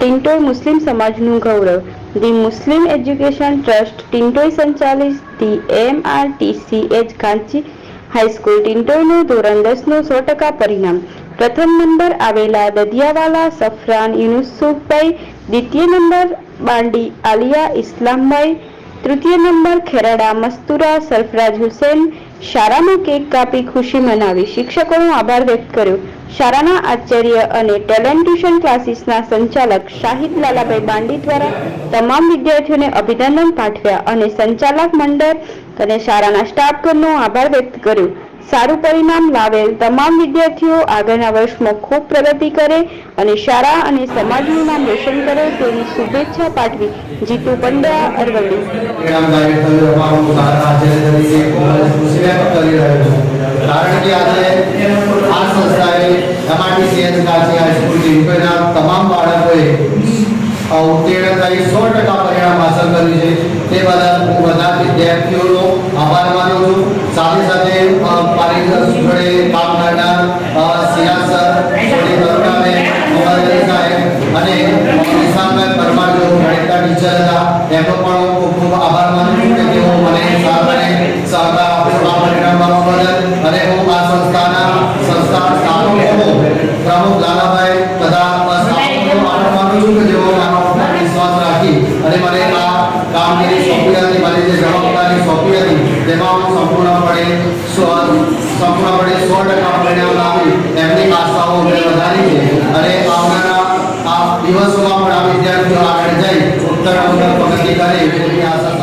ટિન્ટોય મુસ્લિમ સમાજનું ગૌરવ. The Muslim education trust ટિન્ટોય સંચાલિત the MRTCH Kanchi high school ટિન્ટોયનું ધોરણ 10નું 100% પરિણામ. પ્રથમ નંબર આવેલા દદિયાવાલા સફરાન યુનુસુફભાઈ, દ્વિતીય નંબર બાંડી આલિયા ઇસ્લામભાઈ, તૃતીય નંબર ખેરાડા મસ્તુરા સરફરાજ હુસેન. શાળામાં કેક કાપી ખુશી મનાવી, શિક્ષકોનો આભાર વ્યક્ત કર્યો. શાળાના આચાર્ય અને ટેલેન્ટ ટ્યુશન ક્લાસીસના સંચાલક શાહિદ લાલાભાઈ બાંડી દ્વારા તમામ વિદ્યાર્થીઓને અભિનંદન પાઠવ્યા અને સંચાલક મંડળ અને શાળાના સ્ટાફગણનો આભાર વ્યક્ત કર્યો. સારું પરિણામ લાવેલ તમામ વિદ્યાર્થીઓ આગળના વર્ષમાં ખૂબ પ્રગતિ કરે અને શાળા અને સમાજનું નામ રોશન કરે તેવી શુભેચ્છા પાઠવી જીતુ પંડ્યા, અરવલ્લી. કારણ કે આજે આ સંસ્થાએ MRTCH કાંચી હાઈસ્કૂલ ટિન્ટોયના તમામ બાળકોએ ઉત્તીર્ણ થઈ 100% પરિણામ હાંસલ કર્યું છે. તે બદલ હું બધા વિદ્યાર્થીઓનો આભાર માનું છું. સાથે સાથે પારિતોષિક જોડે કામ કરનાર સિયાસ સોની તરફાને મોહમ્મદ સાહેબ અને નિશાનભાઈ પરમાર જો ગણિતના ટીચર હતા એમનો પણ હું ખૂબ ખૂબ આભાર માનું છું કે તેઓ મને સહકાર આપ્યો આ પરિણામ લાવવા બદલ. અને હું આ સંસ્થાના સ્થાપકોનો પ્રમુખ લાલાભાઈ તથા સ્થાપકોનો આભાર માનું છું કે જેઓ મારા ઉપર વિશ્વાસ રાખી અને મને આ કામગીરી સોંપી હતી, મને જે જવાબદારી સોંપી હતી તેમાં હું સંપૂર્ણપણે 100% પરિણામ લાવી એમની આશાઓ મેં વધારી છે. અને આવનારા આ દિવસોમાં પણ આ વિદ્યાર્થીઓ આગળ જઈ ઉત્તરોત્તર પ્રગતિ કરે એવી આશા